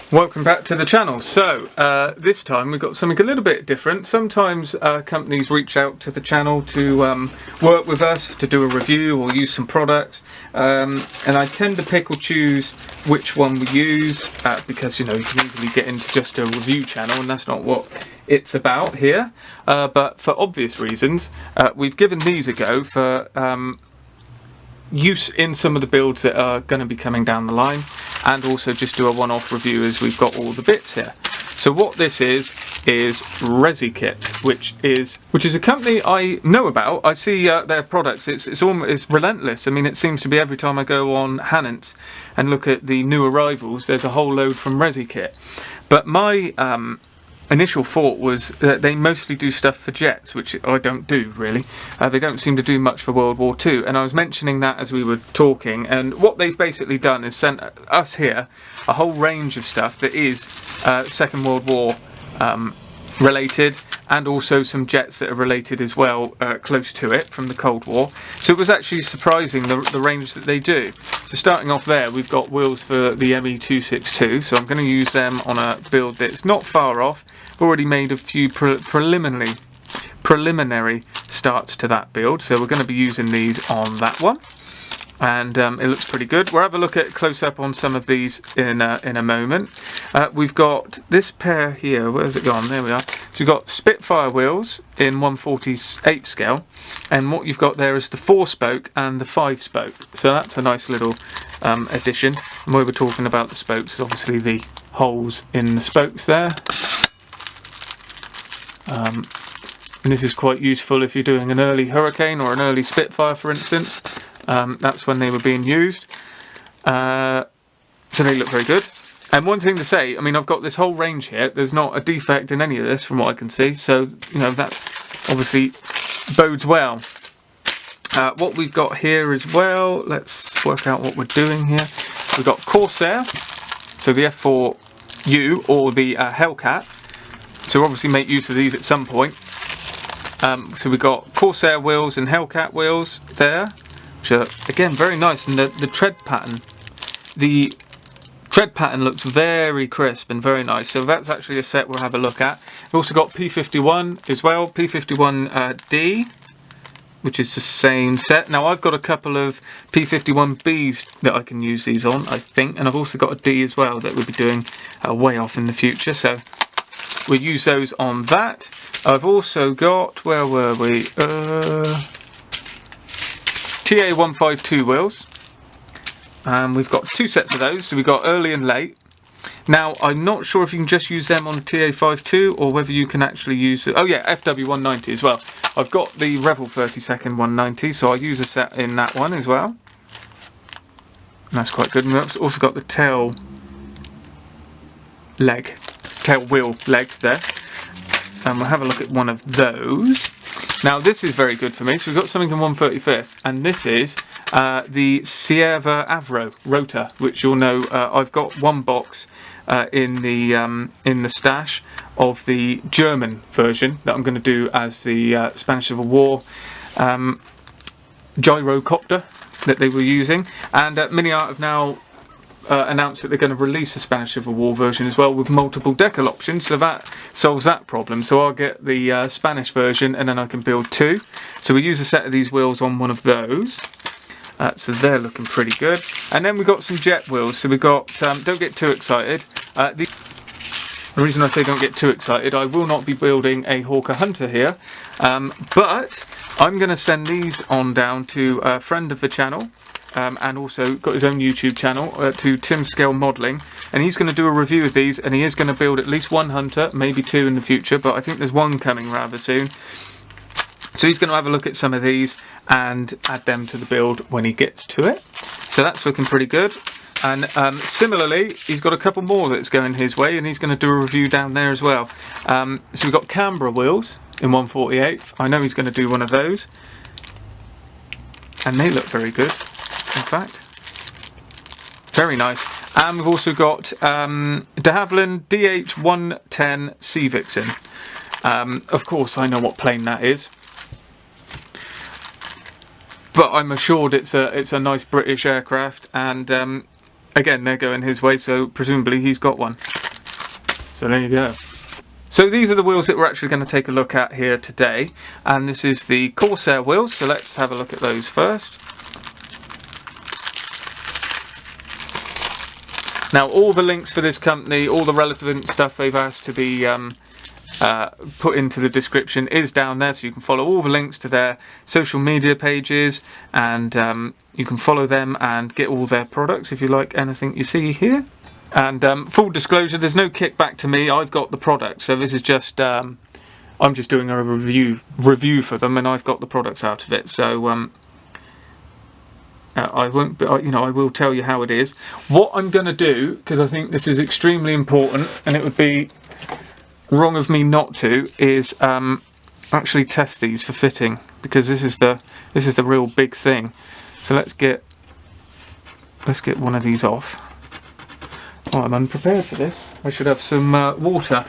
Welcome back to the channel. So this time we've got something a little bit different. Sometimes companies reach out to the channel to work with us to do a review or use some products, and I tend to pick or choose which one we use because you know you can easily get into just a review channel, and that's not what it's about here. But for obvious reasons, we've given these a go for use in some of the builds that are going to be coming down the line, and also just do a one-off review as we've got all the bits here. So what this is Reskit, which is a company I know about. I see their products. It's almost relentless. I mean, it seems to be every time I go on Hannants and look at the new arrivals, there's a whole load from Reskit. But my initial thought was that they mostly do stuff for jets, which I don't do really. They don't seem to do much for World War II, and I was mentioning that as we were talking, and what they've basically done is sent us here a whole range of stuff that is Second World War related, and also some jets that are related as well, close to it from the Cold War. So it was actually surprising the range that they do. So starting off there, we've got wheels for the ME262, so I'm going to use them on a build that's not far off. I've already made a few preliminary starts to that build, so we're going to be using these on that one. And it looks pretty good. We'll have a look at close up on some of these in a moment. We've got this pair here. Where's it gone? There we are. So you've got Spitfire wheels in 1/48 scale, and what you've got there is the 4-spoke and the 5-spoke. So that's a nice little addition. And while we're talking about the spokes, obviously the holes in the spokes there. And this is quite useful if you're doing an early Hurricane or an early Spitfire, for instance. That's when they were being used. So they look very good. And one thing to say, I mean, I've got this whole range here. There's not a defect in any of this from what I can see. So, you know, that's obviously bodes well. What we've got here as well, let's work out what we're doing here. We've got Corsair, so the F4U or the Hellcat. So we'll obviously make use of these at some point. So we've got Corsair wheels and Hellcat wheels there. Which are, again, very nice, and the tread pattern looks very crisp and very nice. So that's actually a set we'll have a look at. We've also got P51 as well, P51D, which is the same set. Now I've got a couple of P51Bs that I can use these on, I think, and I've also got a D as well that we'll be doing way off in the future. So we'll use those on that. I've also got, where were we? TA152 wheels, and we've got two sets of those, so we've got early and late. Now I'm not sure if you can just use them on TA52 or whether you can actually use oh yeah, FW190 as well. I've got the Revel 32nd 190, so I use a set in that one as well, and that's quite good. And we've also got the tail wheel leg there, and we'll have a look at one of those. Now this is very good for me, so we've got something in 1/35th, and this is the Sierra Avro rotor, which you'll know I've got one box in the stash of the German version that I'm going to do as the Spanish Civil War gyrocopter that they were using, and Mini Art have now announced that they're going to release a Spanish Civil War version as well with multiple decal options, so that solves that problem. So I'll get the Spanish version and then I can build two. So we use a set of these wheels on one of those. So they're looking pretty good. And then we've got some jet wheels. So we've got, don't get too excited. The reason I say don't get too excited, I will not be building a Hawker Hunter here, but I'm going to send these on down to a friend of the channel, and also got his own YouTube channel, to Tim Scale Modelling, and he's going to do a review of these, and he is going to build at least one Hunter, maybe two in the future, but I think there's one coming rather soon. So he's going to have a look at some of these and add them to the build when he gets to it. So that's looking pretty good. And similarly, he's got a couple more that's going his way, and he's going to do a review down there as well. So we've got Canberra Wheels in 1/48th. I know he's going to do one of those, and they look very good. In fact, very nice. And we've also got de Havilland DH110 Sea Vixen. Of course, I know what plane that is, but I'm assured it's a nice British aircraft, and again, they're going his way, so presumably he's got one. So there you go. So these are the wheels that we're actually going to take a look at here today, and this is the Corsair wheels, so let's have a look at those first. Now all the links for this company, all the relevant stuff they've asked to be put into the description is down there, so you can follow all the links to their social media pages, and you can follow them and get all their products if you like anything you see here. And full disclosure, there's no kickback to me. I've got the product, so this is just I'm just doing a review for them, and I've got the products out of it. So I won't, I will tell you how it is. What I'm going to do, because I think this is extremely important, and it would be wrong of me not to, is actually test these for fitting, because this is the real big thing. So let's get one of these off. Oh, I'm unprepared for this. I should have some water.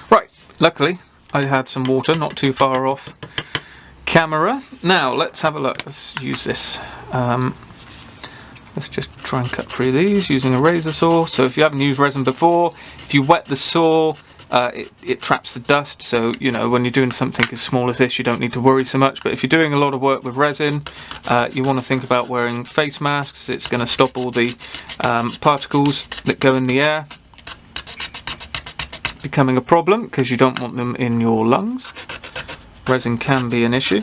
Right, luckily I had some water, not too far off camera. Now let's have a look. Let's use this. Let's just try and cut through these using a razor saw. So if you haven't used resin before, if you wet the saw, it traps the dust, so when you're doing something as small as this you don't need to worry so much. But if you're doing a lot of work with resin, you want to think about wearing face masks. It's going to stop all the particles that go in the air becoming a problem, because you don't want them in your lungs. Resin can be an issue.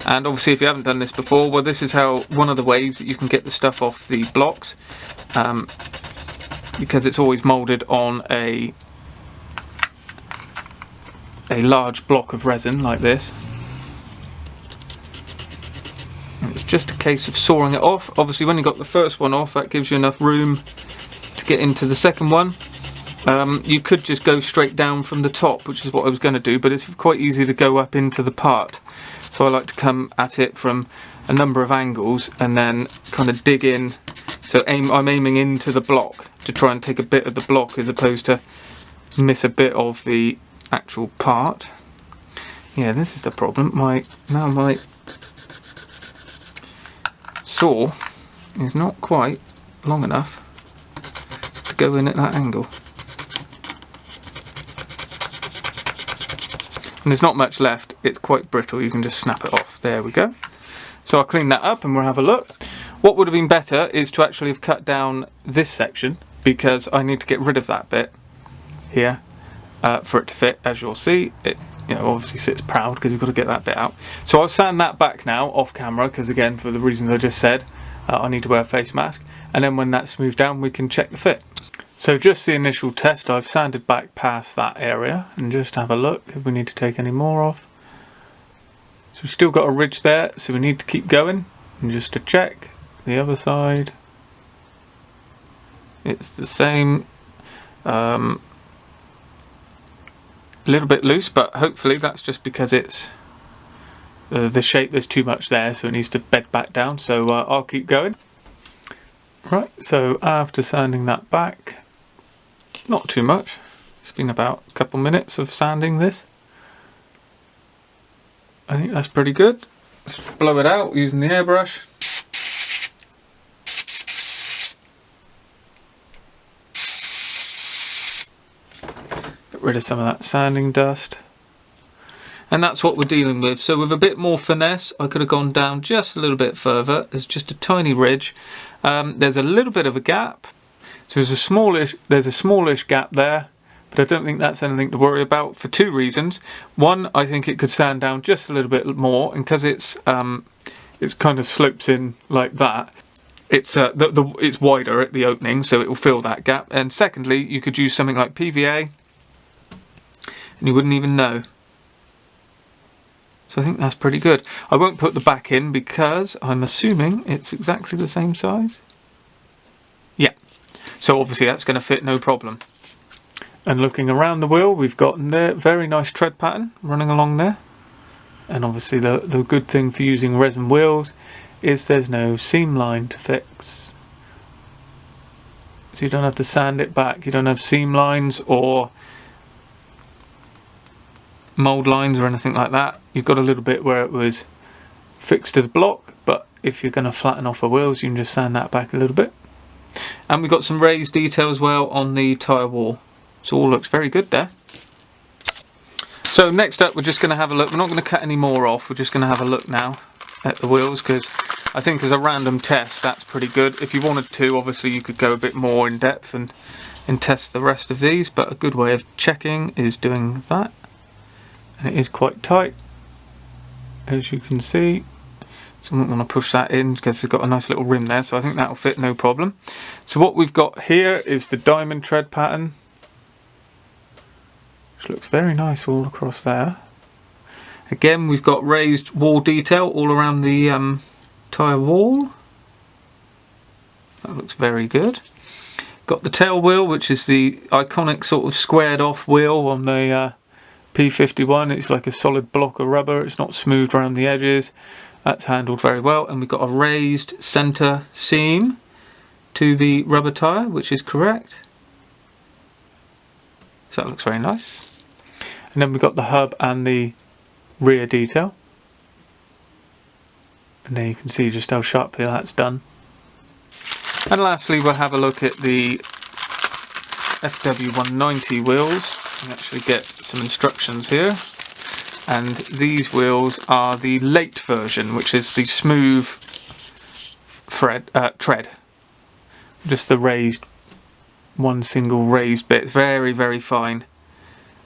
And obviously if you haven't done this before, well, this is one of the ways that you can get the stuff off the blocks, because it's always moulded on a large block of resin like this. And it's just a case of sawing it off. Obviously when you got the first one off, that gives you enough room to get into the second one. You could just go straight down from the top, which is what I was going to do, but it's quite easy to go up into the part. So I like to come at it from a number of angles and then kind of dig in. So I'm aiming into the block to try and take a bit of the block, as opposed to miss a bit of the actual part. Yeah, this is the problem. My saw is not quite long enough to go in at that angle, and there's not much left. It's quite brittle. You can just snap it off. There we go. So I'll clean that up and we'll have a look. What would have been better is to actually have cut down this section, because I need to get rid of that bit here. For it to fit. As you'll see, it obviously sits proud because you've got to get that bit out. So I'll sand that back now off camera, because again, for the reasons I just said, I need to wear a face mask, and then when that's smoothed down we can check the fit. So just the initial test, I've sanded back past that area, and just have a look if we need to take any more off. So we've still got a ridge there, so we need to keep going. And just to check the other side, it's the same. A little bit loose, but hopefully that's just because it's the shape. There's too much there, so it needs to bed back down. So I'll keep going. Right, so after sanding that back, not too much, it's been about a couple minutes of sanding this. I think that's pretty good. Let's blow it out using the airbrush. Rid of some of that sanding dust, and that's what we're dealing with. So with a bit more finesse, I could have gone down just a little bit further. There's just a tiny ridge. There's a little bit of a gap, so there's a smallish gap there, but I don't think that's anything to worry about for two reasons. One, I think it could sand down just a little bit more, and because it's kind of slopes in like that, it's it's wider at the opening, so it will fill that gap. And secondly, you could use something like PVA and you wouldn't even know. So I think that's pretty good. I won't put the back in because I'm assuming it's exactly the same size. Yeah, so obviously that's going to fit no problem. And looking around the wheel, we've got a very nice tread pattern running along there. And obviously the good thing for using resin wheels is there's no seam line to fix. So you don't have to sand it back, you don't have seam lines or mould lines or anything like that. You've got a little bit where it was fixed to the block, but if you're going to flatten off the wheels, you can just sand that back a little bit. And we've got some raised detail as well on the tyre wall. So all looks very good there. So next up we're just going to have a look. We're not going to cut any more off, we're just going to have a look now at the wheels, because I think as a random test that's pretty good. If you wanted to, obviously you could go a bit more in depth and test the rest of these, but a good way of checking is doing that. And it is quite tight, as you can see. So I'm not going to push that in because it's got a nice little rim there, so I think that'll fit no problem. So what we've got here is the diamond tread pattern, which looks very nice all across there. Again, we've got raised wall detail all around the tyre wall. That looks very good. Got the tail wheel, which is the iconic sort of squared off wheel on the P51. It's like a solid block of rubber, it's not smoothed around the edges. That's handled very well. And we've got a raised centre seam to the rubber tyre, which is correct. So that looks very nice. And then we've got the hub and the rear detail. And there you can see just how sharply that's done. And lastly we'll have a look at the FW190 wheels. You actually get some instructions here. And these wheels are the late version, which is the smooth tread. Just the raised, one single raised bit. Very, very fine.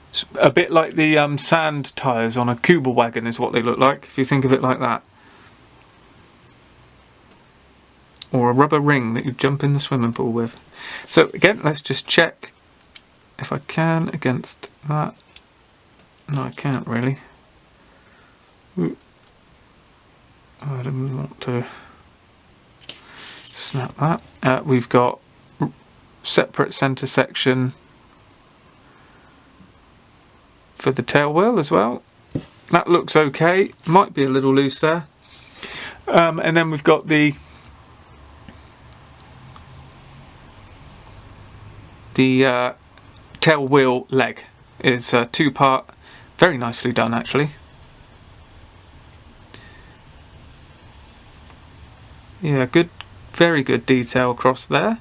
It's a bit like the sand tyres on a Kubel wagon is what they look like, if you think of it like that. Or a rubber ring that you jump in the swimming pool with. So again, let's just check if I can against that. No, I can't really. I don't want to snap that. We've got separate centre section for the tail wheel as well. That looks okay. Might be a little loose there. And then we've got the tail wheel leg. It's a two-part, very nicely done actually. Yeah, good, very good detail across there.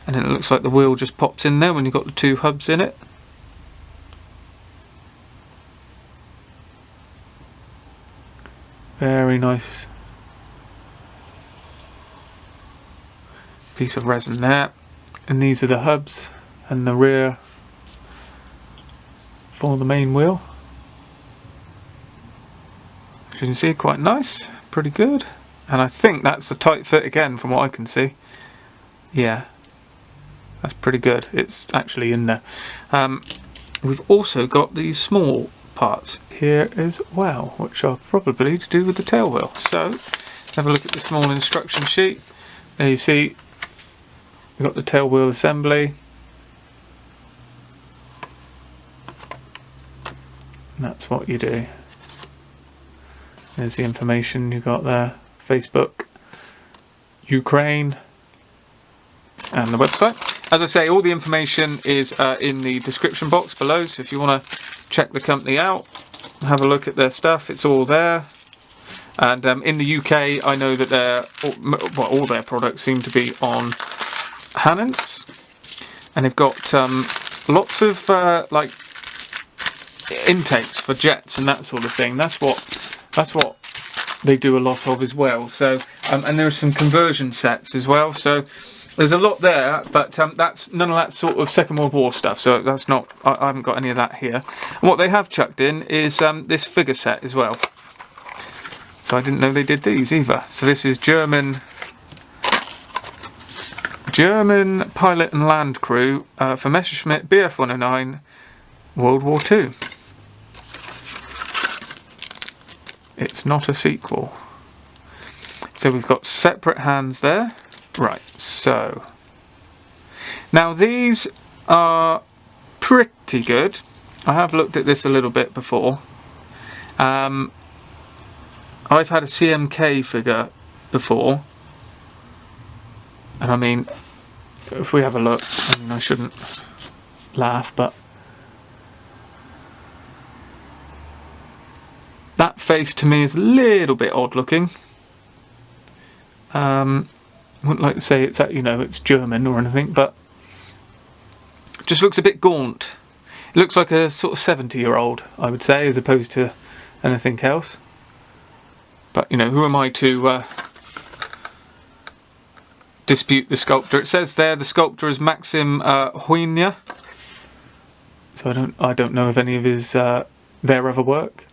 And then it looks like the wheel just pops in there when you've got the two hubs in it. Very nice piece of resin there. And these are the hubs and the rear for the main wheel. As you can see, quite nice, pretty good. And I think that's a tight fit again from what I can see. Yeah, that's pretty good. It's actually in there. We've also got these small parts here as well, which are probably to do with the tail wheel. So, have a look at the small instruction sheet. There you see, we've got the tail wheel assembly. And that's what you do. There's the information you got there. Facebook, Ukraine, and the website. As I say, all the information is in the description box below, so if you want to check the company out, have a look at their stuff, it's all there. And in the UK, I know that all their products seem to be on Hannants, and they've got lots of like intakes for jets and that sort of thing. That's what they do a lot of as well. So and there are some conversion sets as well. So there's a lot there, but that's none of that sort of Second World War stuff. So that's not. I haven't got any of that here. And what they have chucked in is this figure set as well. So I didn't know they did these either. So this is German pilot and land crew for Messerschmitt Bf 109 World War II. It's not a sequel. So we've got separate hands there. Right, so now these are pretty good. I have looked at this a little bit before. I've had a CMK figure before, and I mean, if we have a look, I mean, I shouldn't laugh, but that face to me is a little bit odd looking. I wouldn't like to say it's, you know, it's German or anything, but just looks a bit gaunt. It looks like a sort of 70-year-old, I would say, as opposed to anything else. But, you know, who am I to dispute the sculptor? It says there the sculptor is Maxim Huigna. So I don't know of any of his their other work.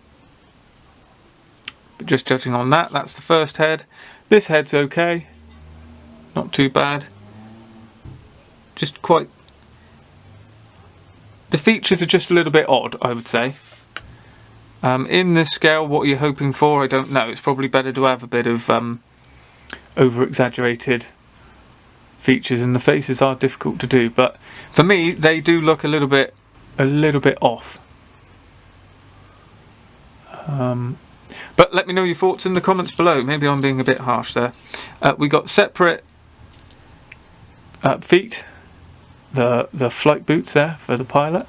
But just judging on that, that's the first head. This head's okay. Not too bad. Just quite... The features are just a little bit odd, I would say. In this scale, what are you hoping for? I don't know. It's probably better to have a bit of over-exaggerated features, and the faces are difficult to do. But for me, they do look a little bit off. But let me know your thoughts in the comments below. Maybe I'm being a bit harsh there. We got separate feet, the flight boots there for the pilot,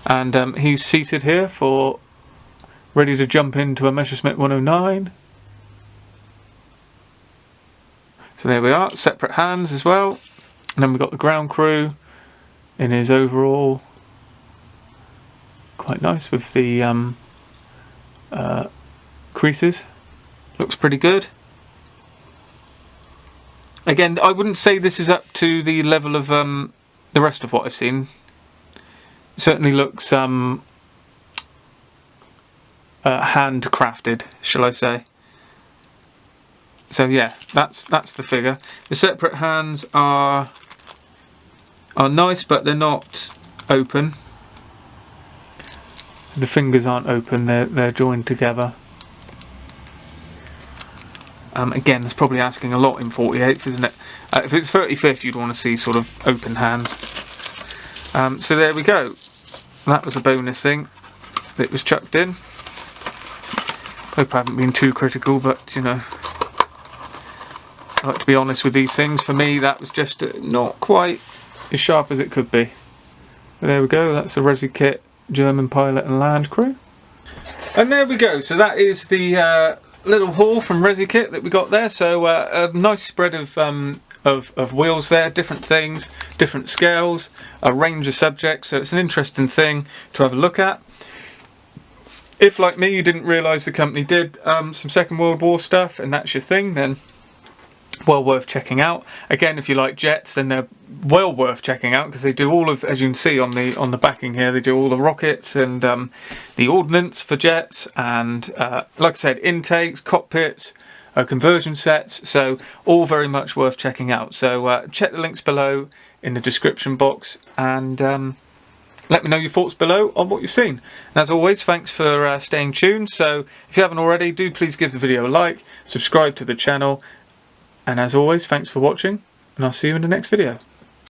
and he's seated here for ready to jump into a Messerschmitt 109. So there we are, separate hands as well. And then we've got the ground crew in his overall, quite nice with the creases. Looks pretty good. Again, I wouldn't say this is up to the level of the rest of what I've seen. It certainly looks handcrafted, shall I say. So yeah, that's the figure. The separate hands are nice, but they're not open. So the fingers aren't open, they're joined together. Again, that's probably asking a lot in 48th, isn't it? If it's 35th, you'd want to see sort of open hands. So there we go. That was a bonus thing that was chucked in. Hope I haven't been too critical, but you know, I like to be honest with these things. For me, that was just not quite as sharp as it could be. But there we go. That's a Reskit German pilot and land crew. And there we go. So that is the little haul from Reskit that we got there. So a nice spread of wheels there, different things, different scales, a range of subjects. So it's an interesting thing to have a look at. If, like me, you didn't realise the company did some Second World War stuff and that's your thing, then well worth checking out. Again, if you like jets, then they're well worth checking out because they do all of, as you can see on the backing here, they do all the rockets and the ordnance for jets and, like I said, intakes, cockpits, conversion sets. So all very much worth checking out. So check the links below in the description box and let me know your thoughts below on what you've seen. And as always, thanks for staying tuned. So if you haven't already, do please give the video a like, subscribe to the channel. And as always, thanks for watching, and I'll see you in the next video.